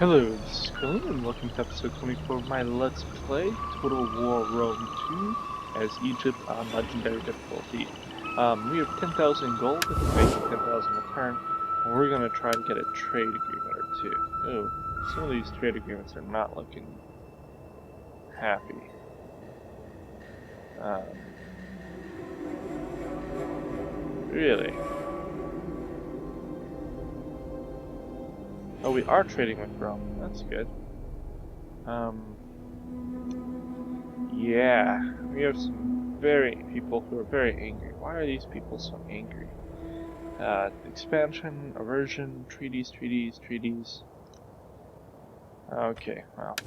Hello, this is Krillin, and welcome to episode 24 of my Let's Play Total War Rome 2 as Egypt on Legendary difficulty. We have 10,000 gold, if we make it 10,000 return, and we're going to try to get a trade agreement or two. Oh, some of these trade agreements are not looking happy. Really? Oh, we are trading with Rome. That's good. Yeah, we have some people who are very angry. Why are these people so angry? Expansion, aversion, treaties. Okay, well.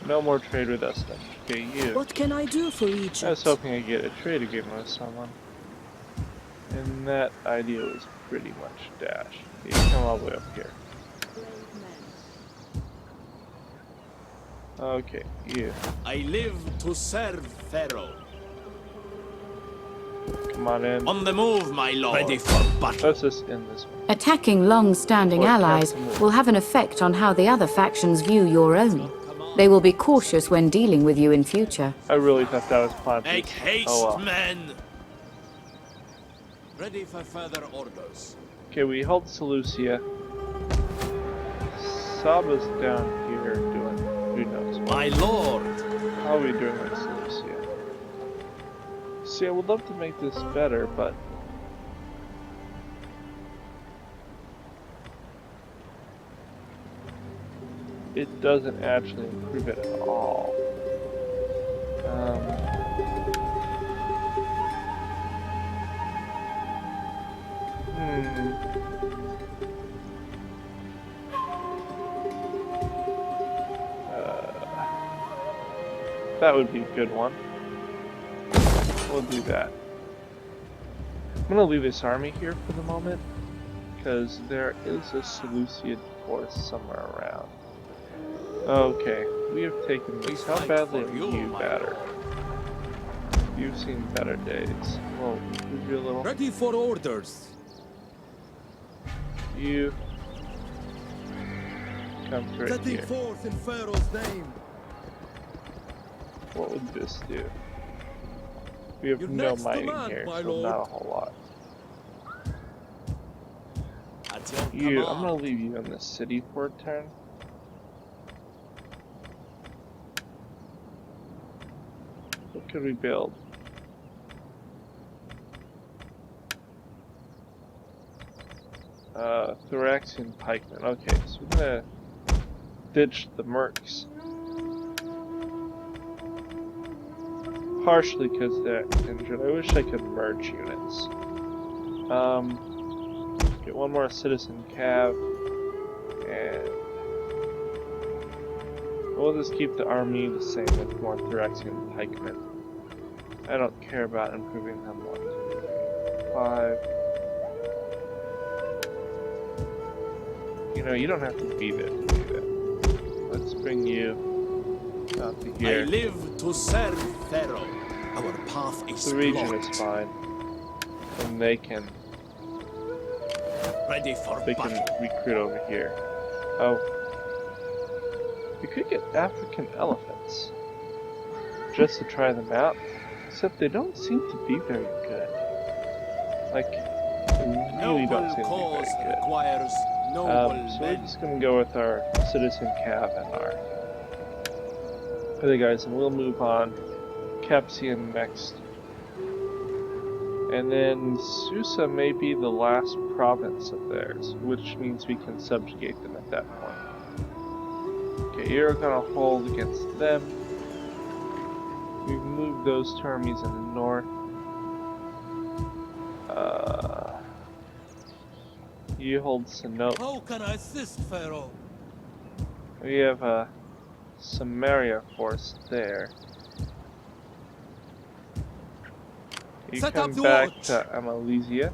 No more trade with us then. Okay, you. What can I do for Egypt? I was hoping I'd get a trade agreement with someone. And that idea was pretty much dashed. You come all the way up here. Okay, you. I live to serve Pharaoh. Come on in. On the move, my lord. Ready for battle. Let's just end this one. Attacking long-standing allies will have an effect on how the other factions view your own. They will be cautious when dealing with you in future. I really thought that was planned. Make haste, Oh well. men. Ready for further orders. Okay, we hold Seleucia. Saba's down here doing who knows what. My lord. How are we doing with Seleucia? See, I would love to make this better, but it doesn't actually improve it at all. That would be a good one. We'll do that. I'm gonna leave this army here for the moment, because there is a Seleucid force somewhere around. Okay, we have taken this. How badly are you battered? You've seen better days. Well, move you a little. Ready for orders. You come right Setting here. forth in Pharaoh's name. What would this do? We have Your no next mining command, here, my so lord. not a whole lot. At your You, I'm command. gonna leave you in the city for a turn. What could we build? Thoraxian pikemen. Okay, so we're gonna ditch the mercs. Partially because they're injured. I wish I could merge units. Get one more citizen cav, and we'll just keep the army the same with more Thoraxian pikemen. I don't care about improving them. 1, 2, 3, 5. You know, you don't have to be there to do that. Let's bring you out to I here. live to serve Pharaoh. Our path is The region blocked. is fine, and they can Ready for battle. recruit over here. Oh, we could get African elephants just to try them out. Except they don't seem to be very good. Like, they really don't seem to be cause very good. requires noble So we're men. just gonna go with our citizen cav and our other guys, and we'll move on. Capsian next. And then Susa may be the last province of theirs, which means we can subjugate them at that point. Okay, you're gonna hold against them. We've moved those two armies in the north. You hold Sinope. How can I assist Pharaoh? We have a Samaria force there. You Set come up the back watch. to Amalesia.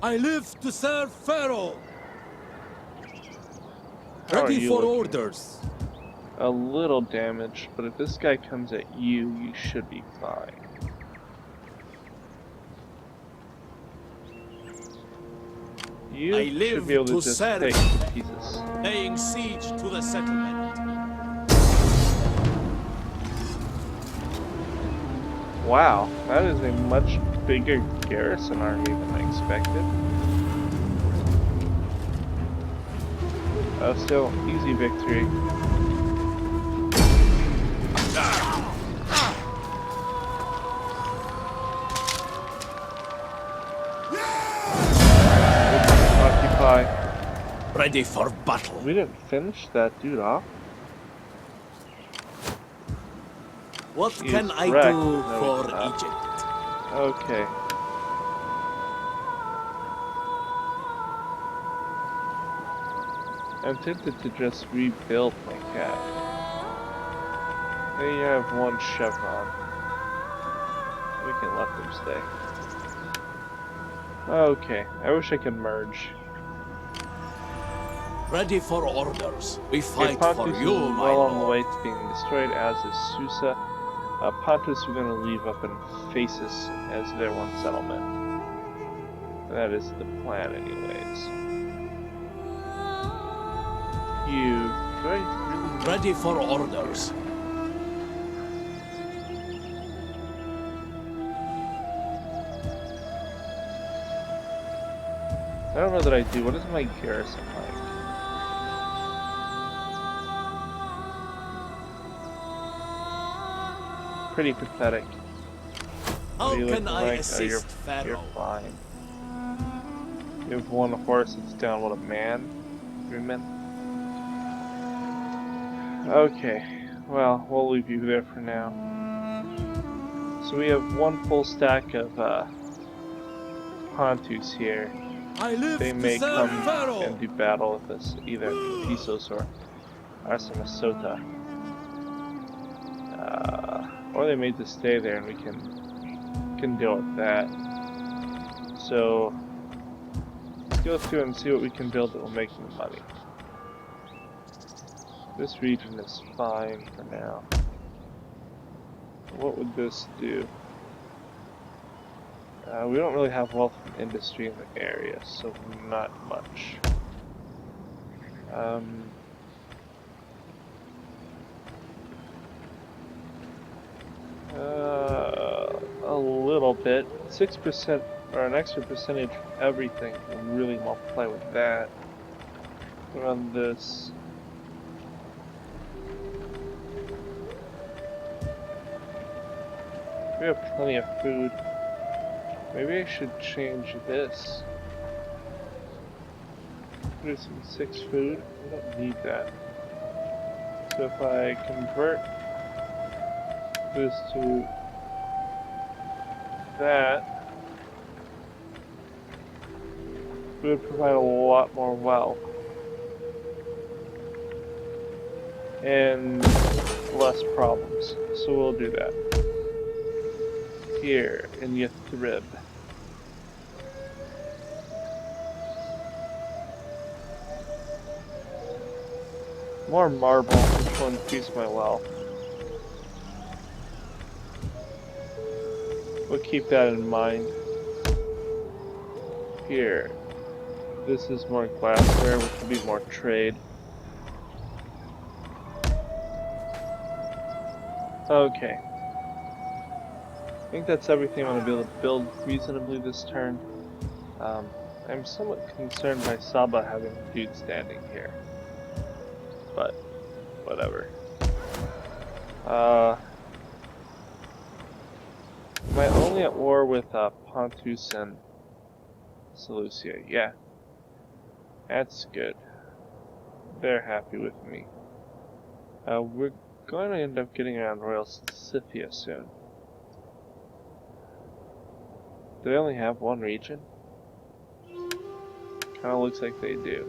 I live to serve Pharaoh. How are Ready you for looking? orders. A little damage, but if this guy comes at you, you should be fine. You I should live be able to to just serve. take to pieces. Laying siege to the settlement. Wow, that is a much bigger garrison army than I expected. Still, easy victory. Occupy. Ready for battle. We didn't finish that dude off. What He's can I wrecked. do No, for he's not. Egypt? Okay. I'm tempted to just rebuild my cat. They have one chevron. We can let them stay. Okay, I wish I could merge. Ready for orders. We Okay, fight for Pontus is you, my well on the way lord. to being destroyed, as is Susa. Pontus we're going to leave up in Phasis as their one settlement. That is the plan anyways. You... Do I really... Ready for orders. I don't know that I do. What is my garrison like? Pretty pathetic. How What do you can look I like? assist You're Pharaoh? fine. You have one horse that's down, what, a man? 3 men? Okay, well, we'll leave you there for now. So we have one full stack of Pontus here. I live They to may serve come Pharaoh. and do battle with us, either Pisos or Arsamasota. Or they may just stay there and we can deal with that. So let's go through and see what we can build that will make me money. This region is fine for now. What would this do? We don't really have wealth and industry in the area, so not much. A little bit. 6% or an extra percentage of everything will really multiply with that. Run this. We have plenty of food. Maybe I should change this. Producing 6 food. We don't need that. So if I convert this to that, it would provide a lot more wealth. And less problems. So we'll do that. Here in Yathrib. More marble, which will increase my wealth. We'll keep that in mind. Here. This is more glassware, which will be more trade. Okay. I think that's everything I'm going to be able to build reasonably this turn. I'm somewhat concerned by Saba having a dude standing here. But, whatever. Am I only at war with Pontus and Seleucia? Yeah. That's good. They're happy with me. We're going to end up getting around Royal Scythia soon. Do they only have one region? Kinda looks like they do.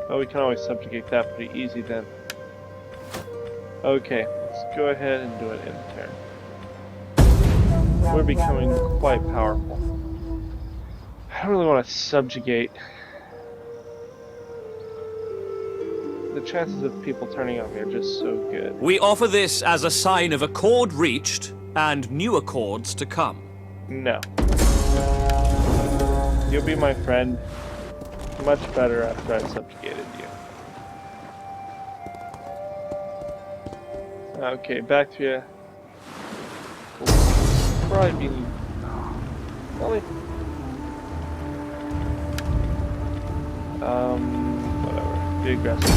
Oh, we can always subjugate that pretty easy then. Okay, let's go ahead and do an intern. We're becoming quite powerful. I don't really want to subjugate. The chances of people turning on me are just so good. We offer this as a sign of accord reached and new accords to come. No. You'll be my friend. much better after I subjugated you. Okay, Bactria. Will probably be... Really? Whatever. Be aggressive.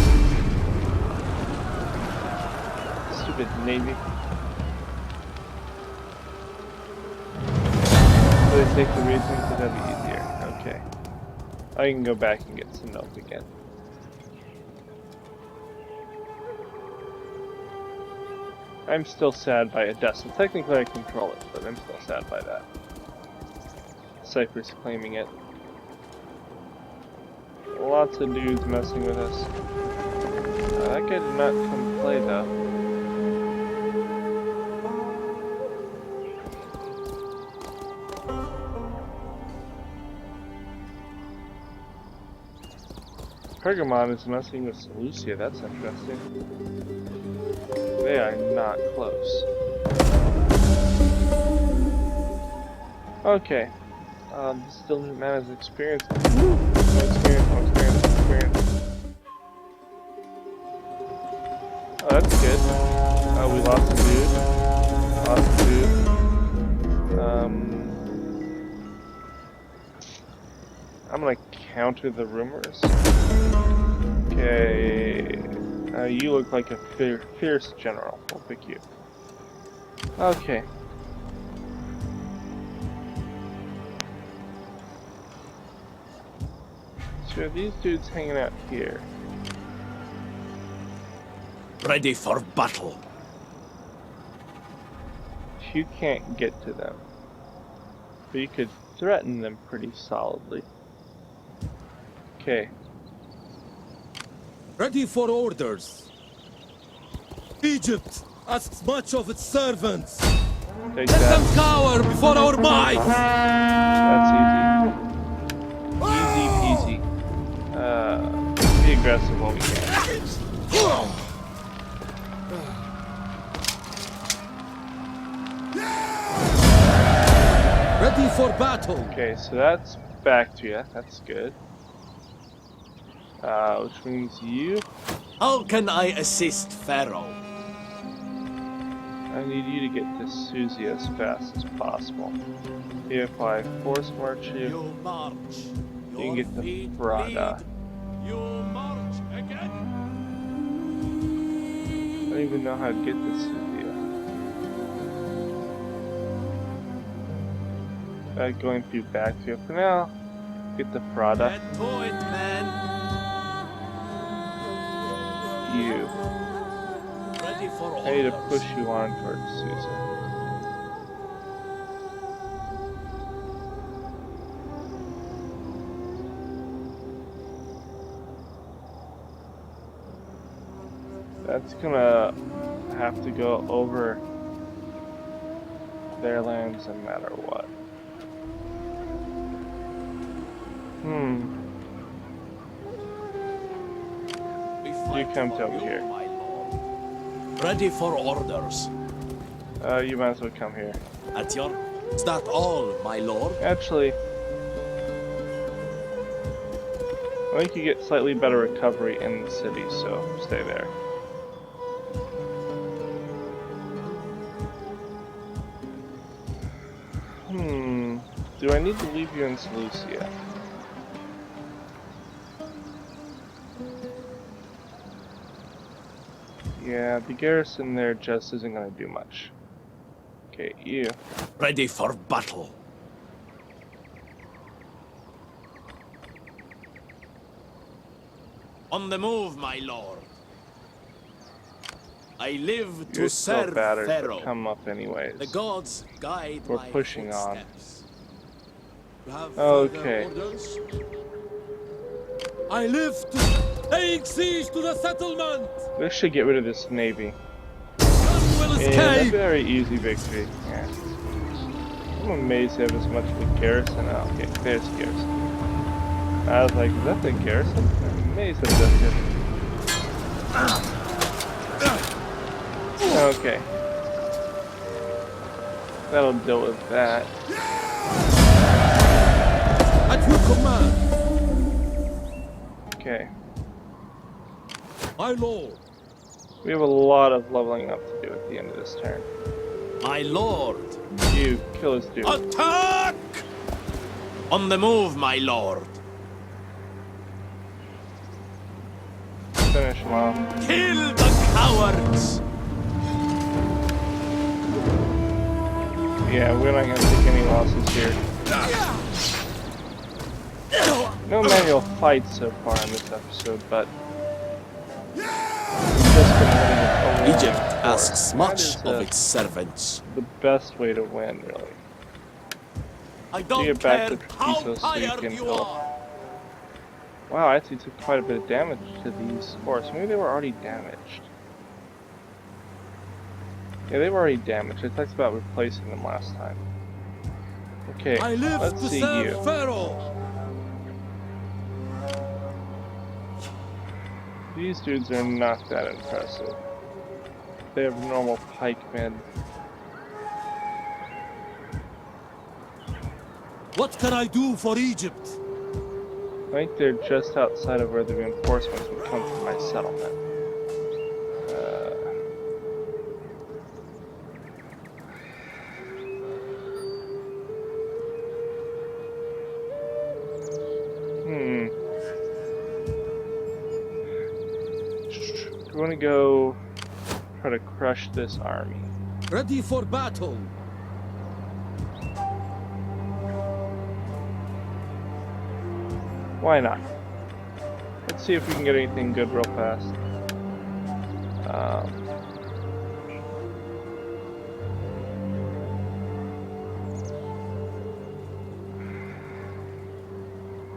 Stupid Navy. So they take the reasoning to that'd be easier. Okay. I can go back and get some milk again. I'm still sad by Odessa. Technically I control it, but I'm still sad by that. Cyprus claiming it. Lots of dudes messing with us. That guy did not come play though. Pergamon is messing with Seleucia, that's interesting. They are not close. Okay. Still man has experience. More experience. Oh, that's good. Oh, we lost a dude. I'm gonna counter the rumors. Okay. You look like a fierce general. We'll pick you. Okay. So these dudes hanging out here. Ready for battle. You can't get to them. But you could threaten them pretty solidly. Okay. Ready for orders. Egypt asks much of its servants. Take Let that. them cower before our might. That's easy. Easy peasy. Be aggressive while we can. Ready for battle. Okay, so that's Bactria. That's good. Which means you. How can I assist Pharaoh? I need you to get to Susie as fast as possible. If I force march you, You march. you can get to feet Brada. bleed. You march again. I don't even know how to get to Susie. Going through Bactria for now. Get the Prada. Get to it, man. You. Ready for I need to orders. push you on towards Susan. That's gonna have to go over their lands no matter what. We You fight come for to over you, here. my lord. Ready for orders. You might as well come here. At your... Is that all, my lord? Actually, I think you get slightly better recovery in the city, so stay there. Do I need to leave you in Seleucia? Yeah, the garrison there just isn't going to do much. Okay, you. Ready for battle. On the move, my lord. I live to You're still serve battered, Pharaoh. but come up anyways. The gods guide We're my pushing on. footsteps. You have Okay. further orders? I live to laying siege to the settlement. We should get rid of this navy. None will And a escape. very easy victory. Yeah. I'm amazed they have as much of a garrison. Oh, okay, there's the garrison. I was like, is that the garrison? I'm amazed that that's it. Okay. That'll deal with that. At your command. Okay. My lord. We have a lot of leveling up to do at the end of this turn. My lord. You kill this dude. Attack! On the move, my lord. Finish him off. Kill the cowards! Yeah, we're not gonna take any losses here. No manual fights so far in this episode, but just been winning it overall Egypt in force. asks That much is, of its servants. the best way to win, really. I To don't get back care to how Treviso so you tired can you help. are. Wow, I actually took quite a bit of damage to these forests. Maybe they were already damaged. Yeah, they were already damaged. I talked about replacing them last time. Okay, I live let's to see serve you. Pharaoh. These dudes are not that impressive. They have normal pikemen. What can I do for Egypt? I think they're just outside of where the reinforcements would come from my settlement. We want to go try to crush this army. Ready for battle. Why not? Let's see if we can get anything good real fast.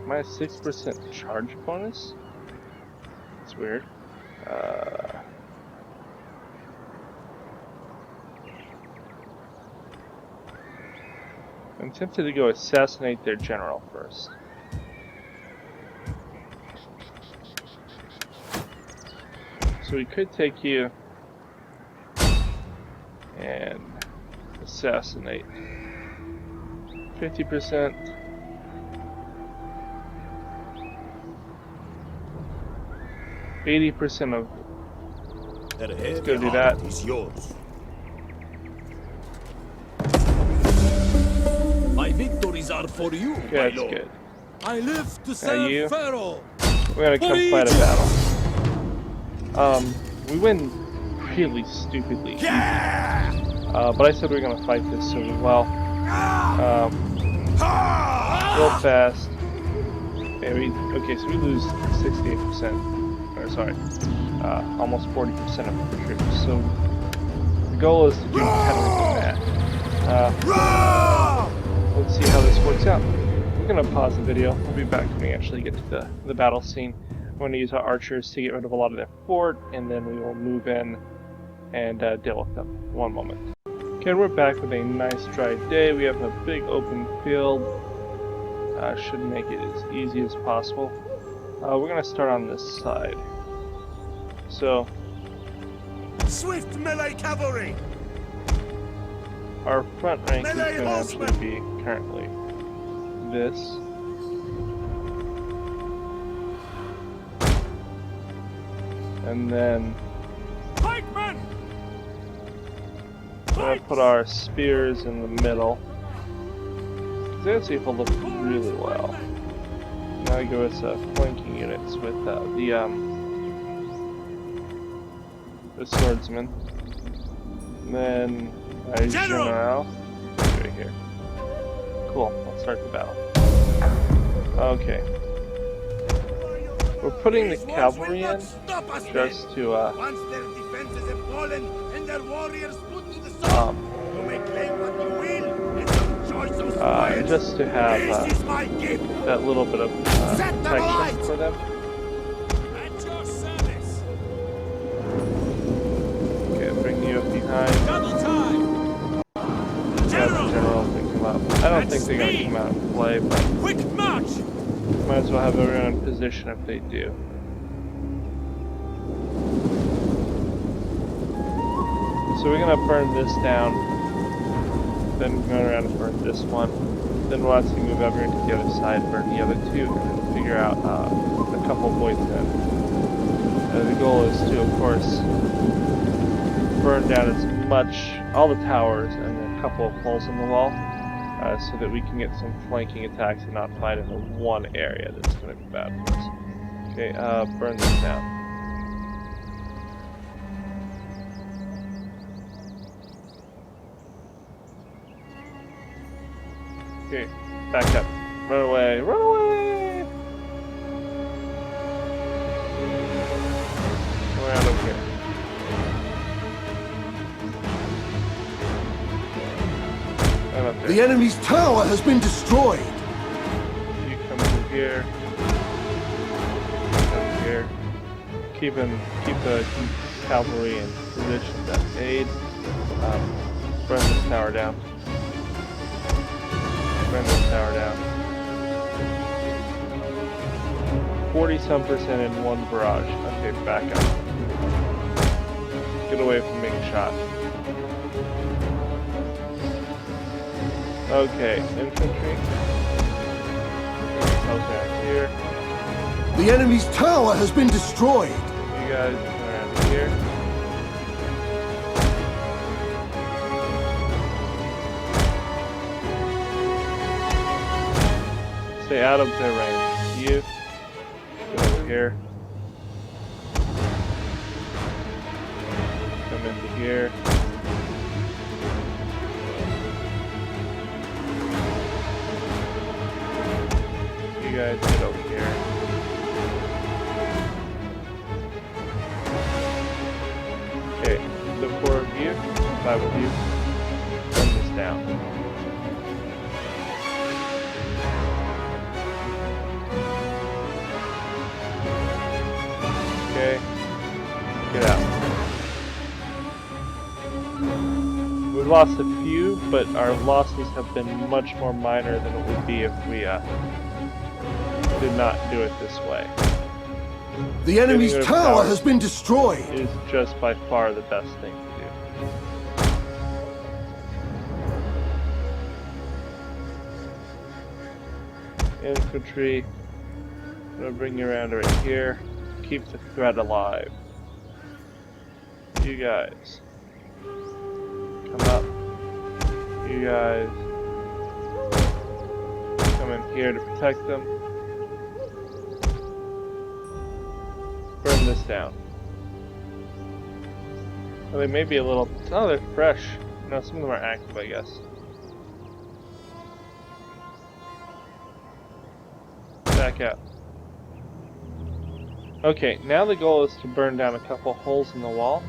My 6% charge bonus? That's weird. I'm tempted to go assassinate their general first. So we could take you and assassinate. 50%. %80 of. Let's go do that. Is yours. My victories are for you, Okay, my that's lord. good. I live to you? serve Pharaoh. We're gonna come For fight a Egypt. battle. We win really stupidly. But I said we were gonna fight this, so we will. Real fast. Okay, so we lose 68%. Or sorry, almost 40% of the troops. So the goal is to do better than that. Let's see how this works out. We're gonna pause the video. We'll be back when we actually get to the battle scene. We're going to use our archers to get rid of a lot of their fort, and then we will move in and deal with them. One moment. Okay, we're back with a nice dry day. We have a big open field. Should make it as easy as possible. We're going to start on this side. So, Swift melee cavalry! our front rank is Melee going to actually horsemen! be currently this. And then Pikemen! we're going to put our spears in the middle. Because they actually hold up really well. Now we go with flanking units with the swordsman. And then our general. Right here. Cool. Let's start the battle. Okay. We're putting the cavalry in just to Once their defenses have fallen and their warriors put to the sword, you may claim what you will. It's a choice of spoils. just to have This is my gift. that little bit of Set them protection alight! for them. At your service. Okay, bring you up behind. Double time. Yeah, the general can come up. I don't think they're gonna come out and play, but Quick march! might as well have everyone in position if they do. So we're gonna burn this down, then go around and burn this one. Then we'll actually move everyone to the other side, burn the other two, and then figure out the couple points in. The goal is to, of course, burn down as much, all the towers and then a couple of holes in the wall, so that we can get some flanking attacks and not fight in the one area that's going to be bad for us. Okay, burn this down. Okay, back up. Run away, run away! Come around over here. Right up there. The enemy's tower has been destroyed. You come through here. Come here. Keep the cavalry in position that aid. Burn this tower down. Burn this tower down. 40-some% in one barrage. Okay, back up. Get away from being shot. Okay, infantry. Okay, here. The enemy's tower has been destroyed. You guys around here. Stay out of their range. You go over here. Come into here. You guys get over here. Okay, the 4 of you, 5 of you, burn this down. Okay, get out. We've lost a few, but our losses have been much more minor than it would be if we did not do it this way. The enemy's Getting rid of tower towers has been destroyed. is just by far the best thing to do. Infantry, I'm gonna bring you around right here. Keep the threat alive. You guys, come up. You guys, come in here to protect them. Burn this down. Well, they may be a little... Oh, they're fresh. No, some of them are active, I guess. Back out. Okay, now the goal is to burn down a couple holes in the wall.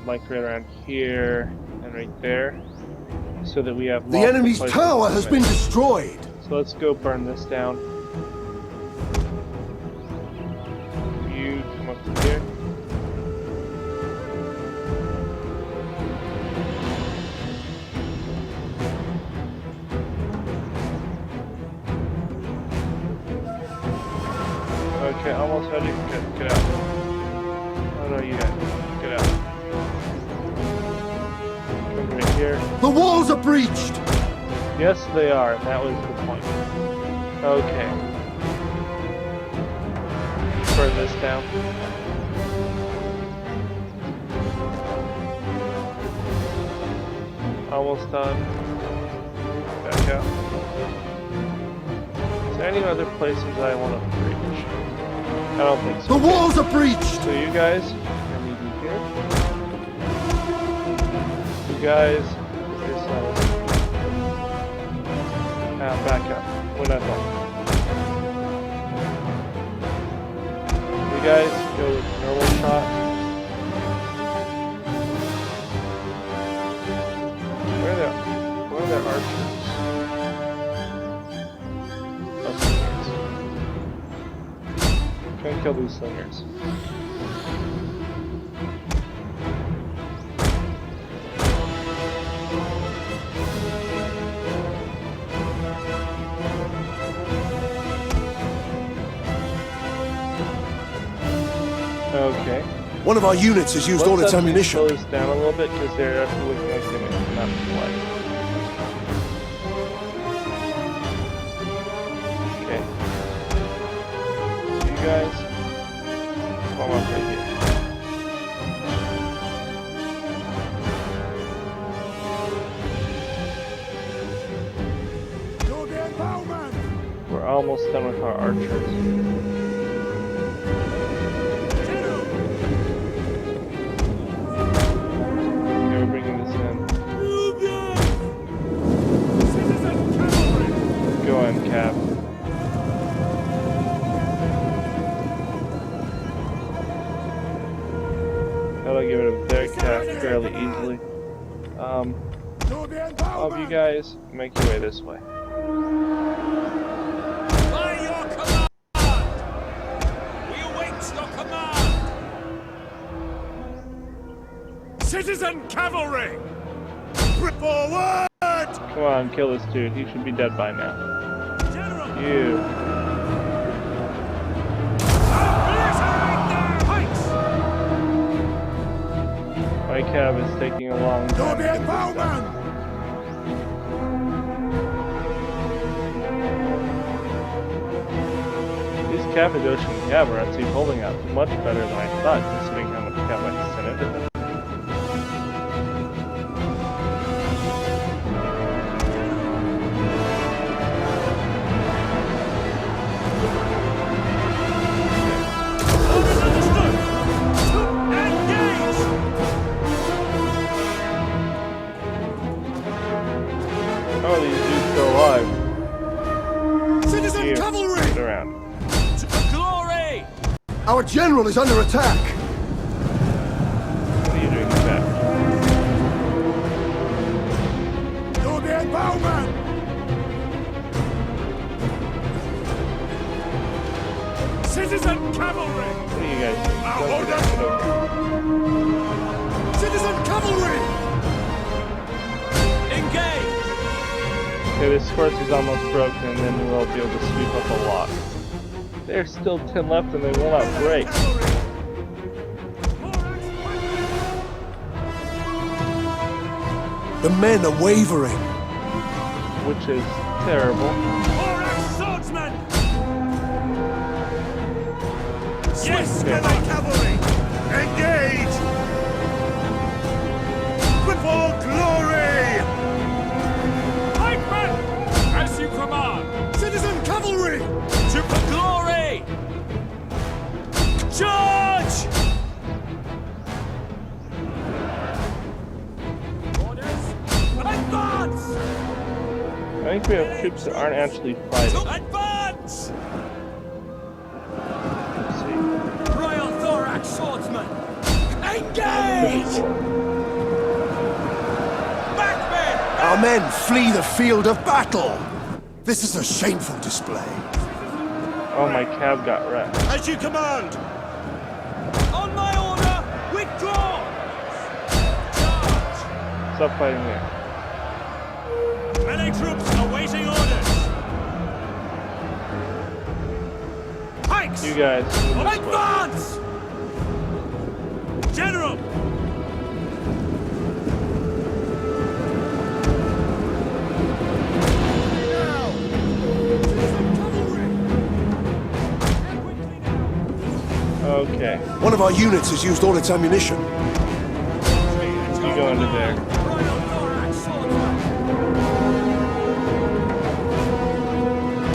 Like right around here and right there. So that we have... The enemy's tower has been destroyed. So let's go burn this down. You come up to here. Okay, almost ready. Get out. Oh no, you guys. Get out. Come right here. The walls are breached. Yes, they are, and that was the point. Okay. Burn this down. Almost done. Back out. Is there any other places I want to breach? I don't think so. The walls are breached. So you guys, can we do here? You guys, put yourselves. Back up. We're not done. You guys go with normal shot. Where are their archers? Oh, slingers. Try and kill these slingers. Okay. One of our units has used all its ammunition. Slow this down a little bit because they're actually looking like they may not fly. Okay. guys. Come on, right here. To the empowerment! We're almost done with our archers. General! Okay, we're bringing this in. Citizen cavalry! Go on, Cap. That'll give it a there, Cap, fairly easily. To the empowerment! All of you guys, make your way this way. By your command! We await your command! Citizen cavalry! Forward! Come on, kill this dude. He should be dead by now. General! You. Obliterate their pikes! My cab is taking a long To time. the empowerment! These Cappadocian cab are actually holding up much better than I thought, considering how much cab I sent into them. Orders understood! Engage! How are these dudes still alive? Citizen You, cavalry! get around. To glory! Our general is under attack. What are you doing with that? To the empowerment! Citizen cavalry! What are you guys doing? Now, Don't hold get up. over here. Citizen cavalry! Engage! Okay, this horse is almost broken, and then we'll be able to sweep up a lot. There's still 10 left, and they will not break. Cavalry! The men are wavering. Which is terrible. Morax swordsmen! Yes, Okay. Cavalry cavalry! Engage! For glory! Pikemen! As you command! Citizen cavalry! To for glory! Charge! Orders! Advance! I think we have troops that aren't actually fighting. To advance! Let's see. Royal Thorax swordsman! Engage! Backmen! Our men flee the field of battle. This is a shameful display. Oh, my cab got wrecked. As you command! On my order, withdraw! Charge! Stop fighting there. Melee troops awaiting orders! Pikes! You guys, move this way. Advance! General! Okay, One of our units has used all its ammunition. you go into there. Royal Thorax swordsman!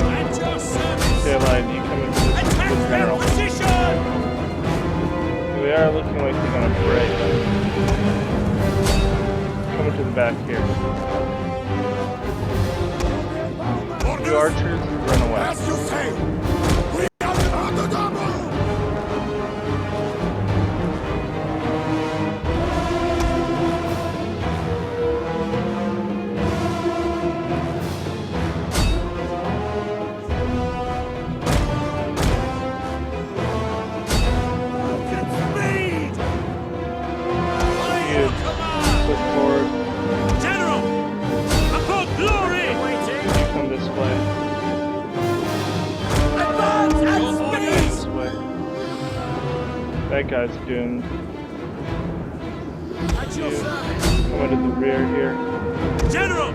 At your service! Okay, Lion, you come into this Attack with their general. position! They are looking like they're gonna break. Coming to the back here. You archers, run away. As you say! We are the double! Get speed! You put forward. General! Upon glory! You come this way. Advance at This speed! way. That guy's doomed. At your You service! come into the rear here. General!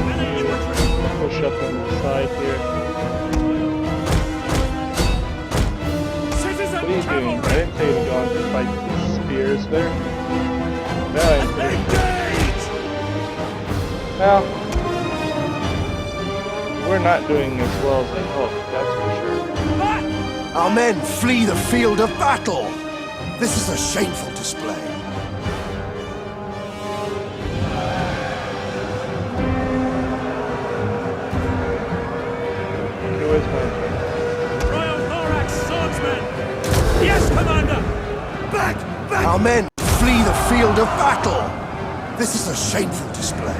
Melee infantry! Push up from the side here. Citizen What are you doing? I cavalry! didn't tell you to go on to fight these spears there. Well, Engage! well, we're not doing as well as I hoped, that's for sure. Back! Our men flee the field of battle. This is a shameful display. Okay, where's my turn? Royal Thorax swordsman! Yes, Commander! Back! Back! Our men flee the field of battle. This is a shameful display.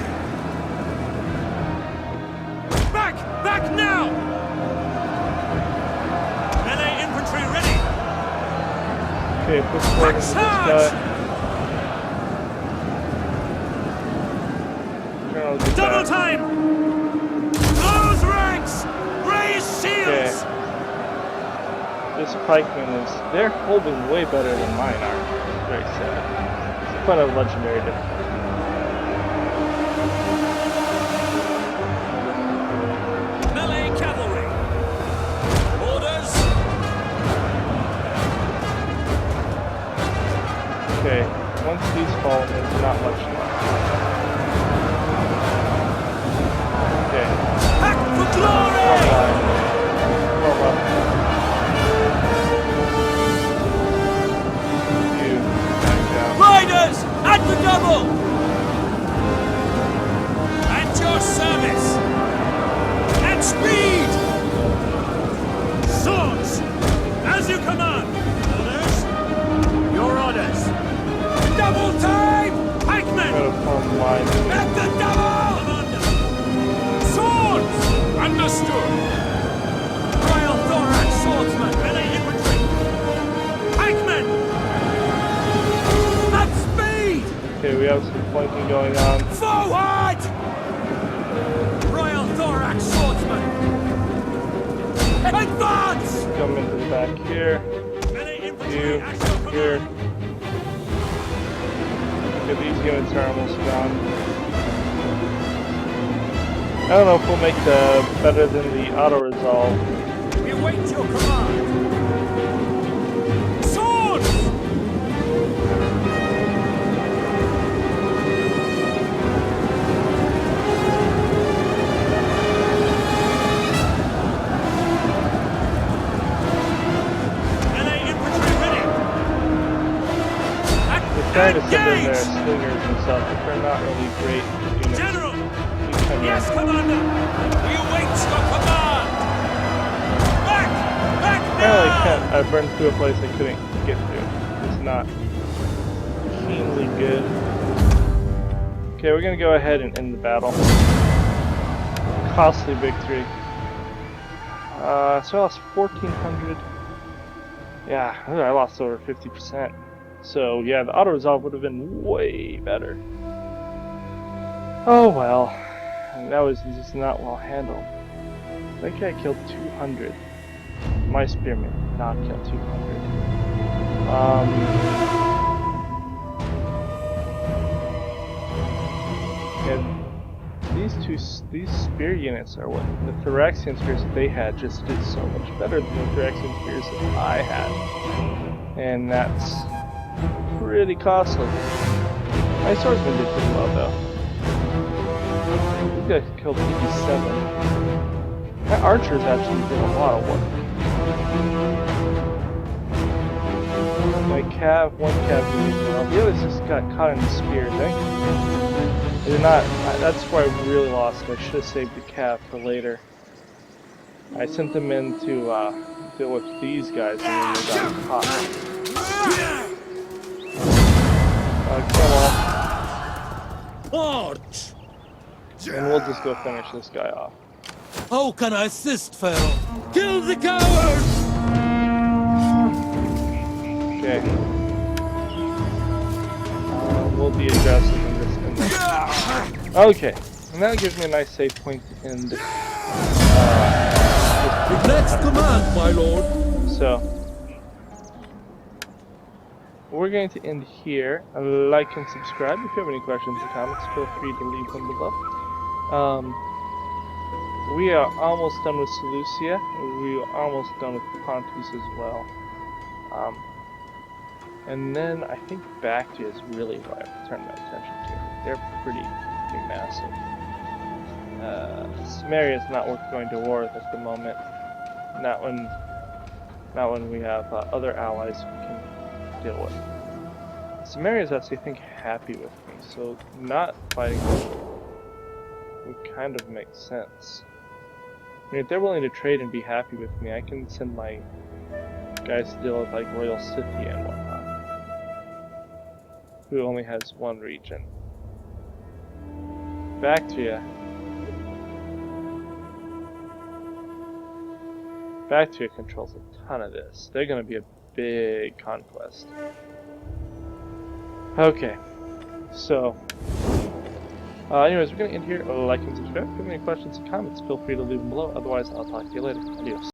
Back! Back now! Melee infantry ready! Okay, push forward into this guy. Colonel, get Double back. time! Close ranks! Raise Okay. shields! This pikeman is, they're holding way better than mine are. Very sad. It's quite a legendary difference. Melee cavalry! Orders! Okay, once these fall, there's not much left. Okay, Back for one glory! line. Form up. You, back down. Riders! At the double! At your service! At speed! Swords! As you command! Orders? Your orders! Double time! Pikemen! Try to form line. At the double! Commander! Swords! Understood! Royal Thorax swordsman! Melee infantry! Pikemen! At speed! Okay, we have some flanking going on. Forward! Royal Thorax swordsman! Advance! Come into the back here. Melee infantry You, at your here. command! Okay, these units are almost gone. I don't know if we'll make better than the auto-resolve. We await your command! Swords! Melee infantry ready! They're trying to send in their Engage! slingers and stuff, but they're not really great units. General! Please come Yes, in. Commander! We await your command! Back! Back Apparently now! I burned through a place I couldn't get through. It's not keenly good. Okay, we're gonna go ahead and end the battle. Costly victory. So I lost 1,400. Yeah, I lost over 50%. So yeah, the auto-resolve would have been way better. Oh well. And that was just not well handled. That guy killed 200. My spearman did not kill 200. And these spear units are what the Thoraxian spears that they had just did so much better than the Thoraxian spears that I had, and that's pretty costly. My swordsman did pretty well though. These guys killed 87. My archers actually did a lot of work. My one cav did well. The others just got caught in the spears. They did not. That's where I really lost. I should have saved the cav for later. I sent them in to deal with these guys, and then they got caught. Come on. March! And we'll just go finish this guy off. How can I assist, Pharaoh? Kill the cowards! Okay. We'll be aggressive in this. Okay. And that gives me a nice save point to end. With next command, my lord. So, we're going to end here. Like and subscribe. If you have any questions or comments, feel free to leave them below. we are almost done with Seleucia. We are almost done with Pontus as well. And then I think Bactria is really what I have to turn my attention to. They're pretty massive. Samaria is not worth going to war with at the moment. Not when we have other allies we can deal with. Samaria is actually, I think, happy with me, so not fighting would kind of make sense. I mean, if they're willing to trade and be happy with me, I can send my guys to deal with like Royal Scythia and whatnot, who only has one region. Bactria controls a ton of this. They're going to be a big conquest. Okay, so anyways, we're going to end here. Like and subscribe. If you have any questions or comments, feel free to leave them below. Otherwise, I'll talk to you later. Adios.